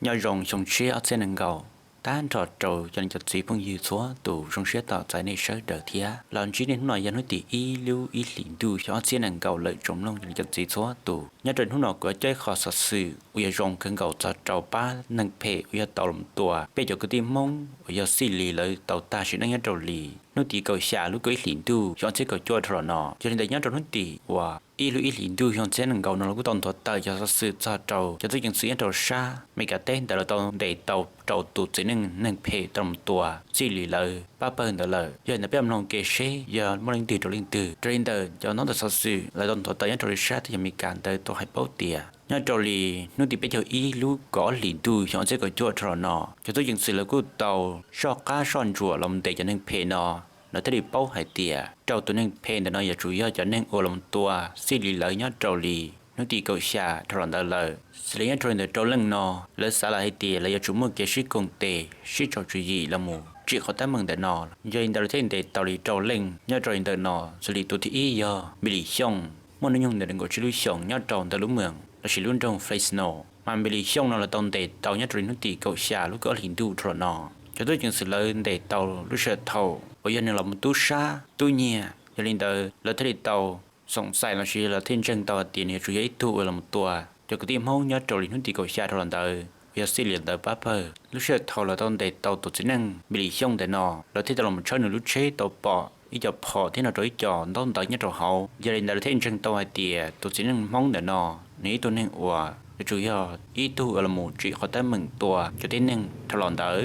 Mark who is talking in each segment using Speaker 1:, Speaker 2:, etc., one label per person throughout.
Speaker 1: nhờ rồng sông xe ở trên nền cầu ta trò trầu cho nên cho chỉ phong dư xóa tù sông xe tạo tại nơi sới đờ thía làm chỉ nên nói dân nói tỷ y lưu y lĩnh tu cho trên nền cầu lợi trồng lông cho nên cho chỉ xóa tù nhớ trên hôm nọ của chơi khó sát sự uy rồng cơn cầu cho trầu ba nâng phê uy tàu lồng tua bây giờ cứ tìm mong uy xì lì lợi tàu ta sẽ năng nhớ trầu lì nói tỷ cầu xả lúc cái lĩnh tu cho trên cầu chua trò nọ cho nên để nhớ trầu nói tỷ và y lưu y lĩnh tu cho trên nền cầu nó cũng tồn tại cho sát sự cho trầu cho tôi những sự trầu xa mấy cái tên để là tàu để tàu trầu tụ chỉ nâng phê tầm tua xì lì lợi ba bên đó lợi giờ nó biết lòng kê xe giờ muốn linh từ trầu linh từ trên tờ cho nó được sát sự lại tồn tại nhớ trầu xa thì mình càng tới tôi hay bảo tiệt nhớ trầu lì nó thì bây giờ y lưu có lĩnh tu cho trên cầu chua trò nọ cho tôi những sự là cũng tàu so cá son chùa lòng để cho nâng phê nọ nó thấy đi bao hải tiệt trâu tụi nên phê để nó giờ chủ yếu cho nên ô lòng tua xí lì lợi nhớ trâu lì nó đi cầu xa trâu lần lợi xí lì trâu trâu lưng nó lợi xả lại tiệt là giờ chủ mua cái xí công tệ xí trâu chủ gì là mù chỉ có tấm mừng để nó giờ in đầu tiên để tàu lì trâu lưng nhớ trâu in đầu nó xí lì tụi thì ý giờ bị lì xong muốn nó dùng để đừng có chỉ lì xong nhớ trâu từ lúc mường là chỉ luôn trong face nó mà bị lì xong nó là tàu để tàu nhớ trâu nó đi cầu xa lúc có hình tu trâu nó cho tôi chừng sự lợi để tàu lúc sợ thầu bây giờ là một tu sa tu nhẹ cho nên tờ là thế tàu sòng sai là chỉ là thiên chân tàu tiền này chủ yếu tu là một tua cho cái tim hông nhớ trồi nó đi cầu xa thôi là tờ bây giờ xí liền tờ bắp hờ lúc sợ thầu là tàu để tàu tổ chức năng bị xong để nọ là thế tàu là một chơi nữa lúc chế tàu bỏ ý cho bỏ thế nào rồi cho tàu tàu nhớ trồi hậu giờ nên là thiên chân tàu hay tiền tổ chức năng mong để nọ nếu tôi nên ủa chủ yếu ý tu là một chỉ có tới mừng tua cho thế nên thôi là tờ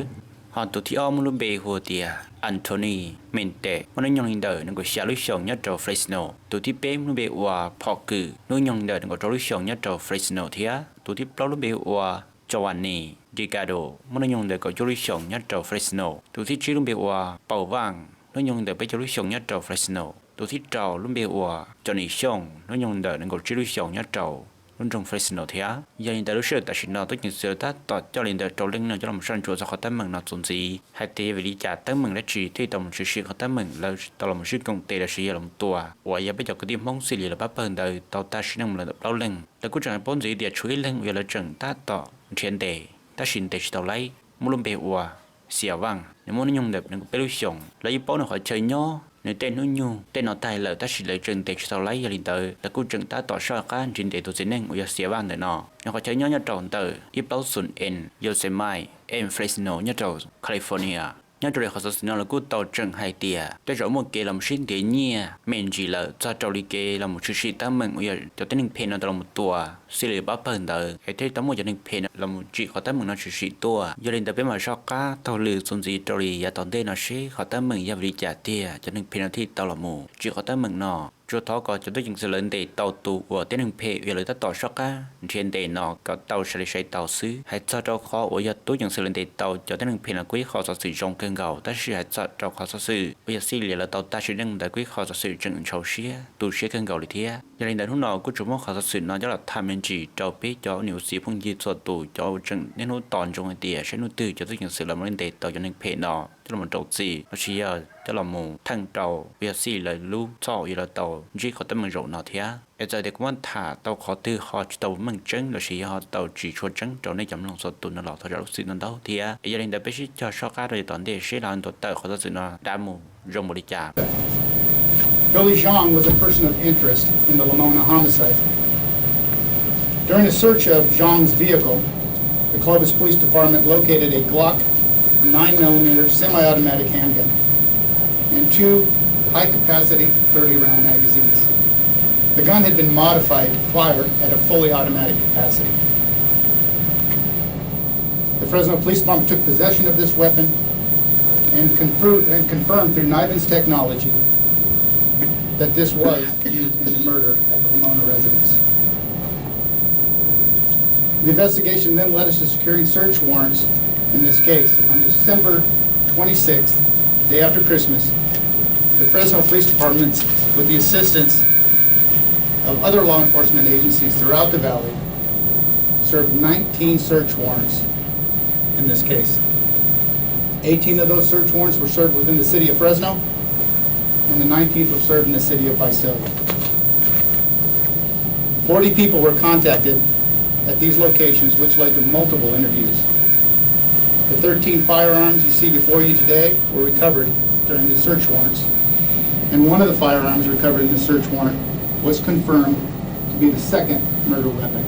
Speaker 1: họ tụi thì ông luôn bề hồ tiệt Anthony mente nó nhung hình đời nó có xả lưới sòng nhất trâu Fresno tụi thì bé nó bề hòa pawg nó nhung hình đời nó có trâu lưới sòng nhất trâu Fresno thía tụi thì bao nó bề hòa Giovanni Ricardo nó nhung đời có trâu lưới sòng nhất trâu Fresno tụi thì chỉ nó bề hòa pawg nó nhung đời bé trâu lưới sòng nhất trâu Fresno tụi thì trâu nó bề hòa Johnny sòng nó nhung đời nó có trâu lưới sòng nhất trâu luôn trong Facebook thế á, giờ hiện tại lúc trước tại nó tôi những sự ta tỏ cho lên đời trâu lưng nó cho làm sản xuất ra khó tấm mừng nó chuẩn gì, hay thế về đi trả tấm mừng đã chỉ thì tổng sự khó tấm mừng là tao làm sự công ty là sự làm tua, và giờ bây giờ cái điểm mong xử lý là bắt bên đời tao ta sẽ nâng là đau lưng, là cũng chẳng bốn gì để chuối lưng về là chẳng ta tỏ chuyện đề, ta xin để tao lấy, muốn luôn bề hòa, xỉa vàng, nếu muốn nhung đẹp đừng có bê xong, lấy bao nó khỏi chơi nhó. Nếu tên nó nhung, tên nó tài lợi ta chỉ lấy trừng để sau lấy giờ liền tới là cô trừng ta tỏ ra các trình để tôi sẽ nên ở xía vàng để nó có chơi nhớ tròn tới ít bao xuân en Yosemite em Fresno nhớ tròn California nhớ tròn họ sẽ nói là cô tàu trừng hai tia tôi rõ một cái làm sinh để nhia mình chỉ là cho trâu đi cái là một sự sự ta mình ở cho tên hình pen nó là một tua xử lý bắp phần tới cái thế tấm một cho nên pen là một chỉ họ ta mình nó sự sự tua giờ liền tới bên mà sao cá tàu lừa xuân gì trâu đi giờ tàu tên nó sẽ họ ta mình giờ đi trả tia cho nên pen nó thì tàu là mù chỉ họ ta mình nó cho thọ có cho tôi những sự lớn để tàu tụ của tên hình pen về lời ta tỏ sao cá trên để nó có tàu sẽ tàu xứ hay cho trâu khó ở giờ tôi những sự lớn để tàu cho tên hình pen là quý khó cho sử dụng cơn gạo ta sẽ hay cho trâu khó cho sử bây giờ xí là tàu ta sẽ nâng đại quý khó cho sử dụng trâu xía tu xía cơn gạo để thế giờ đến hôm nào cũng chúng nó khó cho sử nó cho là tham nhân chỉ trâu bé cho nhiều sĩ phong di cho tụ cho chừng nên nó toàn trong cái tiền sẽ nó từ cho tôi những sự làm lên để tàu cho nên pen nó cho là một trâu gì nó chỉ cho là một thằng trâu bây giờ xí là lú cho như là tàu chỉ có tấm mình rộng nào thế bây giờ để cũng thả tàu khó từ họ tàu mình trứng là chỉ họ tàu chỉ cho trứng trâu này chấm lòng số tuần nó lọt thôi rồi xin nó đâu thì bây giờ đến đây bây cho số cá rồi toàn để sẽ làm tàu khó cho sự nó đa mù rộng một đi chả.
Speaker 2: Billy Zhang was a person of interest in the Lamona homicide. During a search of Zhang's vehicle, the Clovis Police Department located a Glock 9mm semi-automatic handgun and two high-capacity 30-round magazines. The gun had been modified to fire at a fully automatic capacity. The Fresno Police Department took possession of this weapon and confirmed through Niven's technology that this was used in the murder at the Lamona residence. The investigation then led us to securing search warrants in this case. On December 26th, day after Christmas, the Fresno Police Department, with the assistance of other law enforcement agencies throughout the valley, served 19 search warrants in this case. 18 of those search warrants were served within the city of Fresno, and the 19th was served in the city of Visalia. 40 people were contacted at these locations, which led to multiple interviews. The 13 firearms you see before you today were recovered during the search warrants, and one of the firearms recovered in the search warrant was confirmed to be the second murder weapon,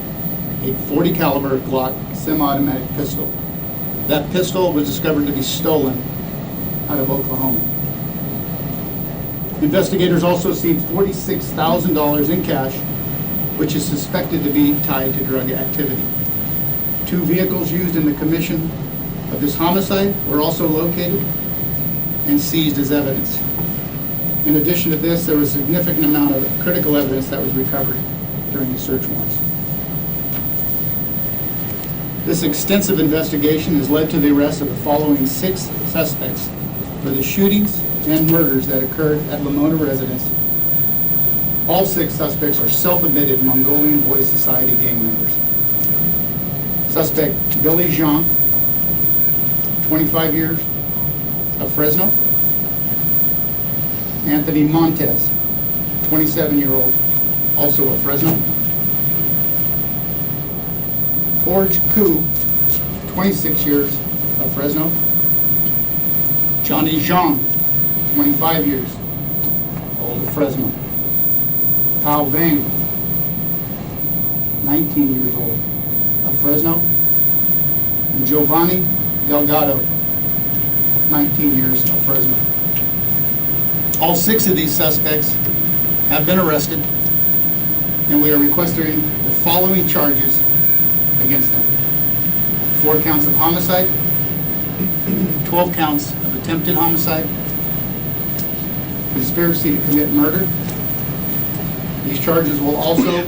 Speaker 2: a .40 caliber Glock semi-automatic pistol. That pistol was discovered to be stolen out of Oklahoma. Investigators also seized $46,000 in cash, which is suspected to be tied to drug activity. 2 vehicles used in the commission of this homicide were also located and seized as evidence. In addition to this, there was a significant amount of critical evidence that was recovered during the search warrants. This extensive investigation has led to the arrest of the following 6 suspects for the shootings and murders that occurred at Lamona residence. All 6 suspects are self-admitted Mongolian Boy Society gang members. Suspect Billy Jean, 25 years, of Fresno. Anthony Montez, 27-year-old, also of Fresno. Forge Koo, 26 years, of Fresno. Johnny Zhang, 25 years, old of Fresno. Tao Vang, 19 years old, of Fresno. And Giovanni Delgado, 19 years, of Fresno. All 6 of these suspects have been arrested, and we are requesting the following charges against them: 4 counts of homicide, 12 counts of attempted homicide, conspiracy to commit murder. These charges will also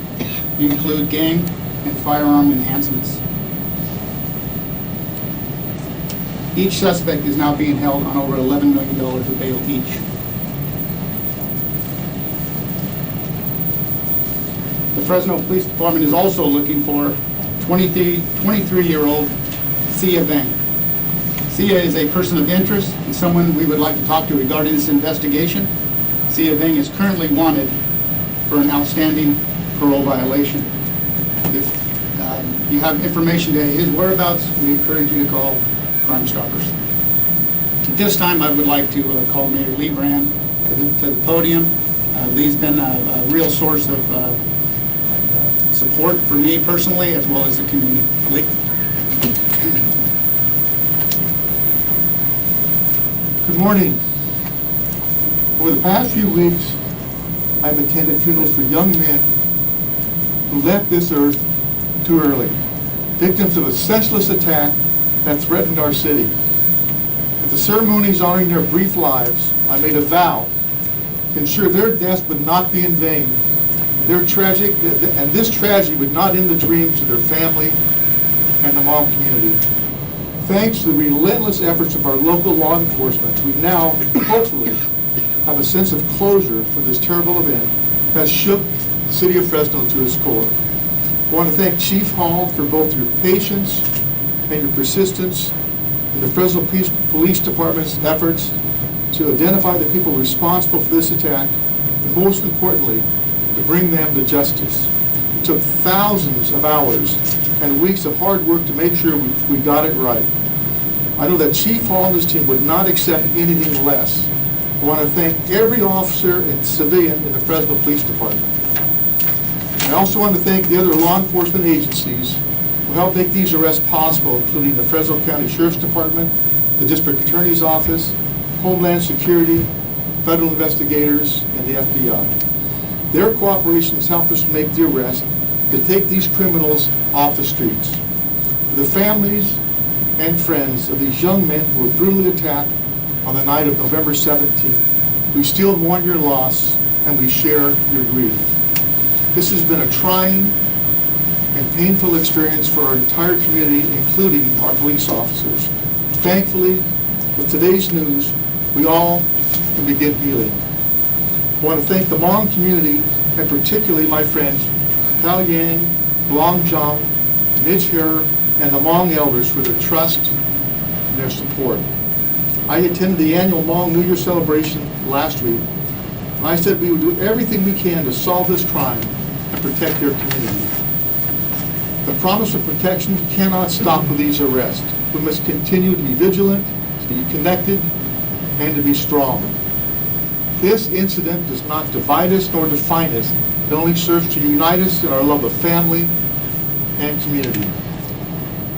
Speaker 2: include gang and firearm enhancements. Each suspect is now being held on over $11 million of bail each. The Fresno Police Department is also looking for 23-year-old Sia Vang. Sia is a person of interest and someone we would like to talk to regarding this investigation. Sia Vang is currently wanted for an outstanding parole violation. If you have information to his whereabouts, we encourage you to call Crime Stoppers. At this time, I would like to call Mayor Lee Brand to the podium. Lee's been a real source of support for me personally, as well as the community. Lee?
Speaker 3: Good morning. Over the past few weeks, I've attended funerals for young men who left this earth too early, victims of a senseless attack that threatened our city. At the ceremonies honoring their brief lives, I made a vow to ensure their deaths would not be in vain. This tragedy would not end the dreams of their family and the Hmong community. Thanks to the relentless efforts of our local law enforcement, we now, hopefully, have a sense of closure for this terrible event that shook the city of Fresno to its core. I want to thank Chief Hall for both your patience and your persistence in the Fresno Police Department's efforts to identify the people responsible for this attack, and most importantly, to bring them to justice. It took thousands of hours and weeks of hard work to make sure we got it right. I know that Chief Hall and his team would not accept anything less. I want to thank every officer and civilian in the Fresno Police Department. I also want to thank the other law enforcement agencies who helped make these arrests possible, including the Fresno County Sheriff's Department, the District Attorney's Office, Homeland Security, federal investigators, and the FBI. Their cooperation has helped us make the arrest to take these criminals off the streets. For the families and friends of these young men who were brutally attacked on the night of November 17th, we still mourn your loss and we share your grief. This has been a trying and painful experience for our entire community, including our police officers. Thankfully, with today's news, we all can begin healing. I want to thank the Hmong community, and particularly my friends, Tao Yang, Blong Zhang, Mitch Herr, and the Hmong elders for their trust and their support. I attended the annual Hmong New Year celebration last week, and I said we would do everything we can to solve this crime and protect their community. The promise of protection cannot stop with these arrests. We must continue to be vigilant, to be connected, and to be strong. This incident does not divide us nor define us. It only serves to unite us in our love of family and community.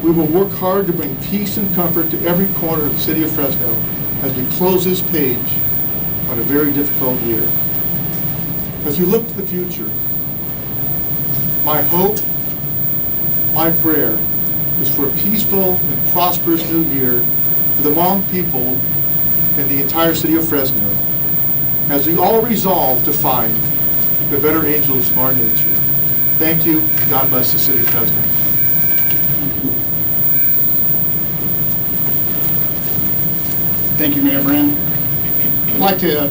Speaker 3: We will work hard to bring peace and comfort to every corner of the city of Fresno as we close this page on a very difficult year. As we look to the future, my hope, my prayer is for a peaceful and prosperous new year for the Hmong people and the entire city of Fresno, as we all resolve to find the better angels of our nature. Thank you. God bless the city of Fresno.
Speaker 2: Thank you, Mayor Brand. I'd like to